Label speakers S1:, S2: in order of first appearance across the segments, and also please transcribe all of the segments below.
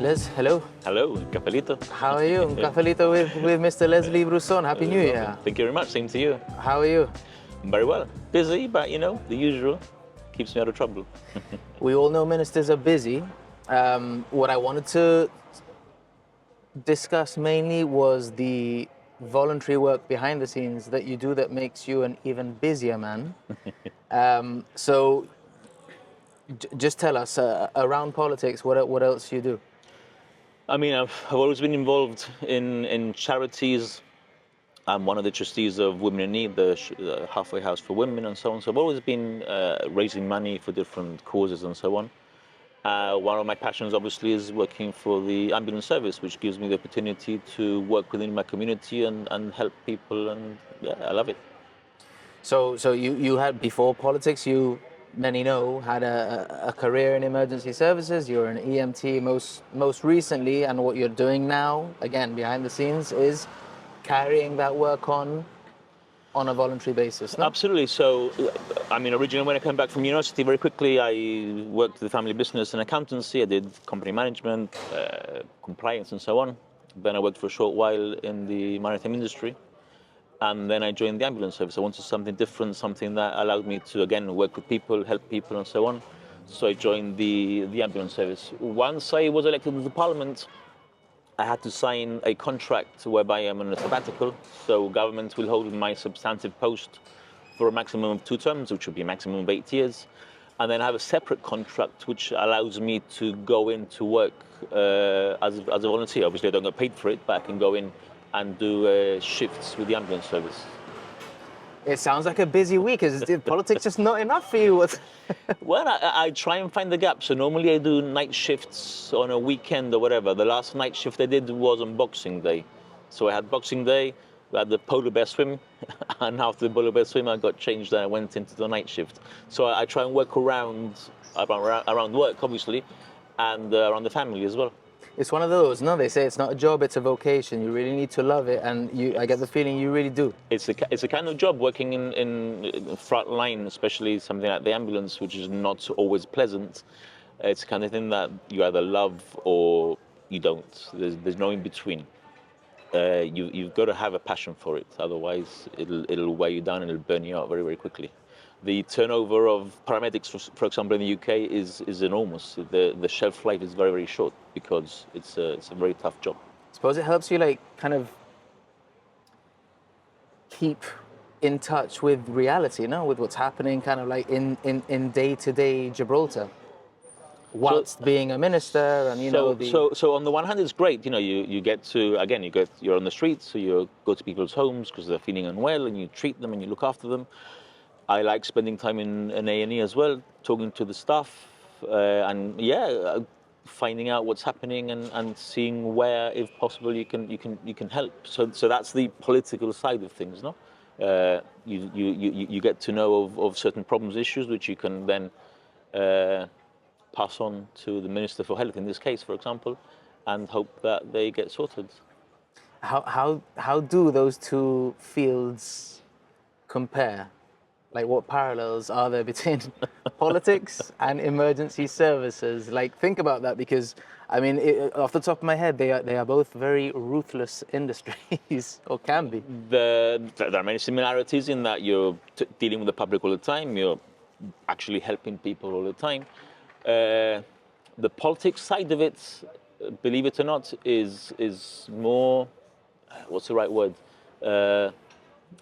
S1: Les, hello.
S2: Hello, Cafelito.
S1: How are you? Cafelito with Mr. Leslie Bruzon. Happy New Year.
S2: Thank you very much. Same to you.
S1: How are you?
S2: Very well. Busy, but the usual keeps me out of trouble.
S1: We all know ministers are busy. What I wanted to discuss mainly was the voluntary work behind the scenes that you do that makes you an even busier man. So just tell us, around politics, what else you do?
S2: I mean, I've always been involved in charities. I'm one of the trustees of Women in Need, the halfway house for women and so on. So I've always been raising money for different causes and so on. One of my passions, obviously, is working for the ambulance service, which gives me the opportunity to work within my community and help people. And yeah, I love it.
S1: So you had, before politics, many know, had a career in emergency services. You're an EMT most recently, and what you're doing now, again, behind the scenes, is carrying that work on a voluntary basis, no?
S2: Absolutely. So, I mean, originally when I came back from university, very quickly I worked with family business and accountancy. I did company management, compliance and so on. Then I worked for a short while in the maritime industry. And then I joined the ambulance service. I wanted something different, something that allowed me to, again, work with people, help people and so on. So I joined the ambulance service. Once I was elected to the parliament, I had to sign a contract whereby I'm on a sabbatical. So government will hold my substantive post for a maximum of 2 terms, which would be a maximum of 8 years. And then I have a separate contract which allows me to go in to work as a volunteer. Obviously, I don't get paid for it, but I can go in and do shifts with the ambulance service.
S1: It sounds like a busy week. Is politics just not enough for you?
S2: Well, I try and find the gap. So normally I do night shifts on a weekend or whatever. The last night shift I did was on Boxing Day. So I had Boxing Day, we had the polar bear swim, and after the polar bear swim I got changed and I went into the night shift. So I try and work around work, obviously, and around the family as well.
S1: It's one of those, no? They say it's not a job, it's a vocation. You really need to love it, and I get the feeling you really do.
S2: It's a kind of job working in front line, especially something like the ambulance, which is not always pleasant. It's the kind of thing that you either love or you don't. There's no in between. You've got to have a passion for it, otherwise it'll weigh you down and it'll burn you out very, very quickly. The turnover of paramedics, for example, in the UK is enormous. The shelf life is very, very short because it's a very tough job.
S1: Suppose it helps you kind of keep in touch with reality, no? With what's happening kind of like in day-to-day Gibraltar. Whilst being a minister and
S2: So on the one hand it's great, you get to, again, you're on the streets, so you go to people's homes because they're feeling unwell and you treat them and you look after them. I like spending time in an A&E as well, talking to the staff, finding out what's happening and seeing where, if possible, you can help. So that's the political side of things, no? You get to know of certain problems, issues, which you can then pass on to the Minister for Health, in this case, for example, and hope that they get sorted.
S1: How do those two fields compare? Like, what parallels are there between politics and emergency services? Like, think about that, because, I mean, off the top of my head, they are both very ruthless industries, or can be.
S2: There are many similarities in that you're dealing with the public all the time. You're actually helping people all the time. The politics side of it, believe it or not, is more, what's the right word?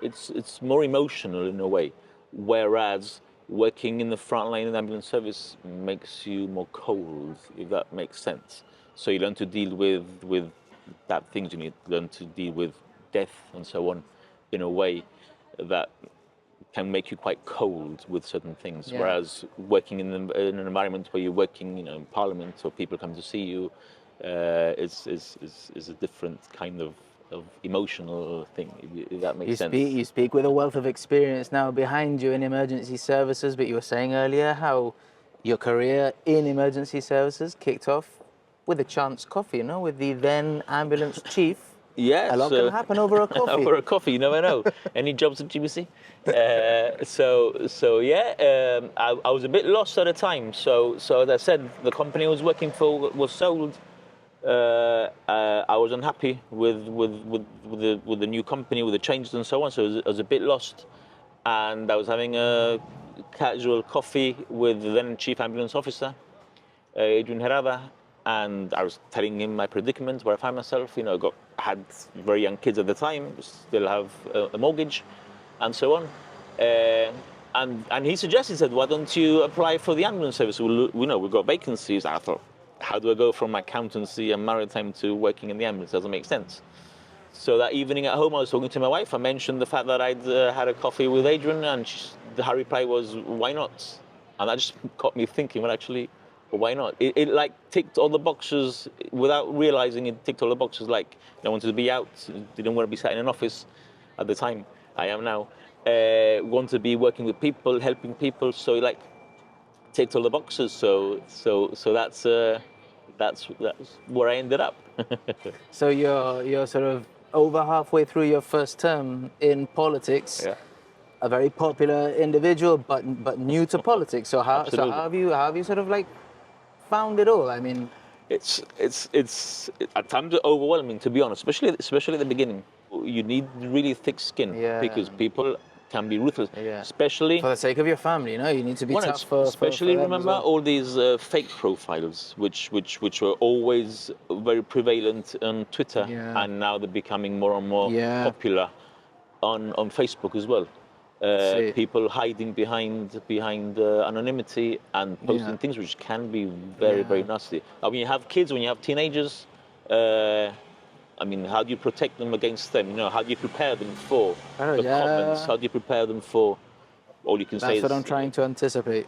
S2: It's more emotional in a way. Whereas working in the front line in the ambulance service makes you more cold, if that makes sense. So you learn to deal with bad things. You need to learn to deal with death and so on in a way that can make you quite cold with certain things. Yeah. Whereas working in an environment where you're working, in Parliament, or people come to see you, is a different kind of emotional thing, if that makes sense.
S1: You speak with a wealth of experience now behind you in emergency services, but you were saying earlier how your career in emergency services kicked off with a chance coffee, with the then ambulance chief.
S2: Yeah,
S1: a lot can happen over a coffee.
S2: Over a coffee, you never know. Any jobs at GBC? I was a bit lost at the time. So as I said, the company I was working for was sold. I was unhappy with the new company, with the changes and so on. So I was a bit lost, and I was having a casual coffee with the then chief ambulance officer, Adrian Herrada, and I was telling him my predicament, where I found myself. Had very young kids at the time, still have a mortgage, and so on. And he suggested, said, why don't you apply for the ambulance service? We've got vacancies. I thought, how do I go from accountancy and maritime to working in the ambulance? Doesn't make sense. So that evening at home, I was talking to my wife. I mentioned the fact that I'd had a coffee with Adrian, and her reply was, why not? And that just got me thinking, well, actually, why not? It like ticked all the boxes without realizing it ticked all the boxes. Like, I wanted to be out, didn't want to be sat in an office at the time. I am now. Want to be working with people, helping people. So like ticked all the boxes. So that's where I ended up.
S1: So you're sort of over halfway through your first term in politics.
S2: Yeah.
S1: A very popular individual, but new to politics. So how have you sort of like found it all? I mean,
S2: it's at times overwhelming, to be honest, especially at the beginning. You need really thick skin, because people can be ruthless, especially
S1: for the sake of your family. You need to be tough for
S2: especially
S1: for them
S2: remember
S1: as well.
S2: all these fake profiles, which were always very prevalent on Twitter, and now they're becoming more and more popular on Facebook as well. People hiding behind anonymity and posting things which can be very nasty. When you have kids, when you have teenagers, how do you protect them against them? How do you prepare them for the comments? How do you prepare them for? All you can say is,
S1: that's what I'm trying to anticipate.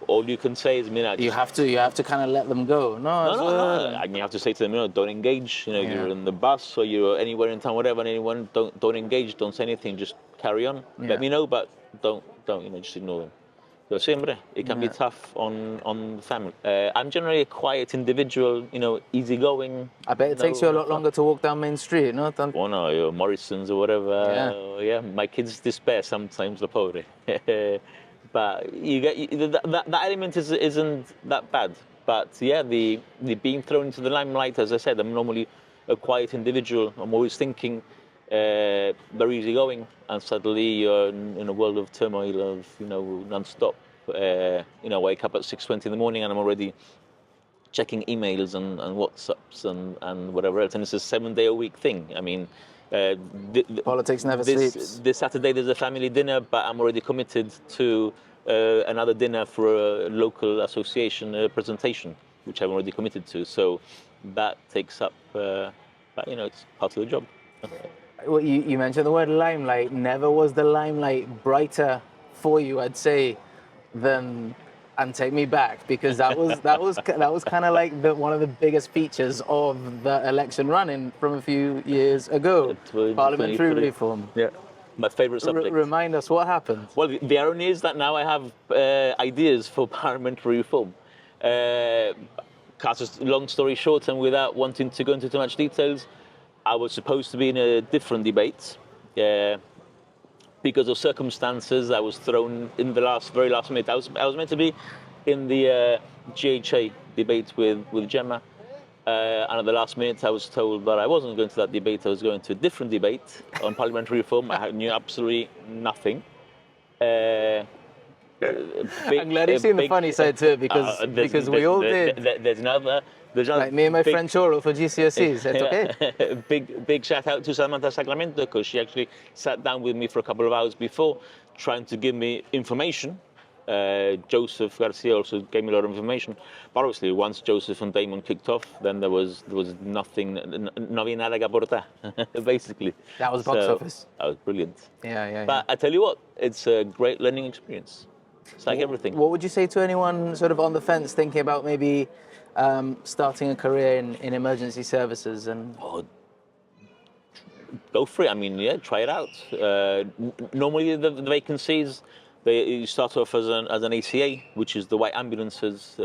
S2: All you can say is,
S1: you have to kind of let them go.
S2: No. And you have to say to them, don't engage. You're in the bus or you're anywhere in town, whatever. And anyone, don't engage. Don't say anything. Just carry on. Let me know, but don't. Just ignore them. So siempre, it can be tough on the family. I'm generally a quiet individual, easygoing.
S1: I bet it takes you a lot longer to walk down Main Street, no?
S2: Well, no, Morrison's or whatever. My kids despair sometimes, the pobre. But you get that element isn't that bad. But the being thrown into the limelight, as I said, I'm normally a quiet individual. I'm always thinking, very easygoing, and suddenly you're in a world of turmoil of non-stop. Wake up at 6:20 in the morning and I'm already checking emails and WhatsApps and whatever else, and it's a 7-day-a-week thing. I mean,
S1: politics never sleeps.
S2: This Saturday there's a family dinner, but I'm already committed to another dinner for a local association presentation, which I'm already committed to. So that takes up, it's part of the job.
S1: Well, you mentioned the word limelight. Never was the limelight brighter for you, I'd say, than And Take Me Back, because that was kind of like one of the biggest features of the election run-in from a few years ago. Parliamentary reform.
S2: Yeah, my favourite subject.
S1: Remind us what happened.
S2: Well, the irony is that now I have ideas for parliamentary reform. Cut a long story short, and without wanting to go into too much details, I was supposed to be in a different debate. Because of circumstances, I was thrown in the very last minute. I was meant to be in the GHA debate with Gemma, and at the last minute, I was told that I wasn't going to that debate. I was going to a different debate on parliamentary reform. I knew absolutely nothing.
S1: I'm glad you've seen the funny side to it, because we all did.
S2: There's another.
S1: Like me and my French oral for GCSEs, it's okay.
S2: Big shout out to Samantha Sacramento, because she actually sat down with me for a couple of hours before, trying to give me information. Joseph Garcia also gave me a lot of information. But obviously, once Joseph and Damon kicked off, then there was nothing, no había nada que aportar, basically.
S1: That was box office.
S2: That was brilliant.
S1: Yeah.
S2: But I tell you what, it's a great learning experience. It's like everything.
S1: What would you say to anyone sort of on the fence, thinking about maybe starting a career in emergency services? And
S2: go for it. I mean, try it out. Normally, the vacancies, you start off as an ACA, which is the white ambulances,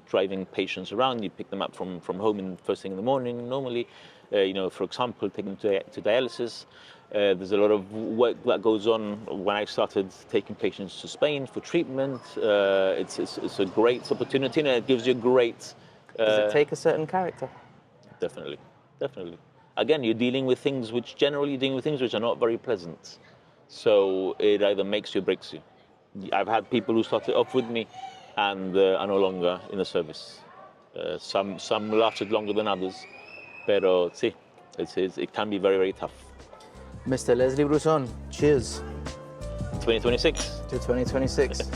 S2: driving patients around. You pick them up from home first thing in the morning. Normally, for example, take them to dialysis. There's a lot of work that goes on. When I started taking patients to Spain for treatment, it's a great opportunity, and it gives you a great
S1: Does it take a certain character?
S2: Definitely, definitely. Again, you're dealing with things which generally dealing with things which are not very pleasant. So it either makes you or breaks you. I've had people who started off with me and are no longer in the service. Some lasted longer than others, pero sí, it can be very, very tough.
S1: Mr. Leslie Bruzon, cheers
S2: 2026.
S1: to 2026.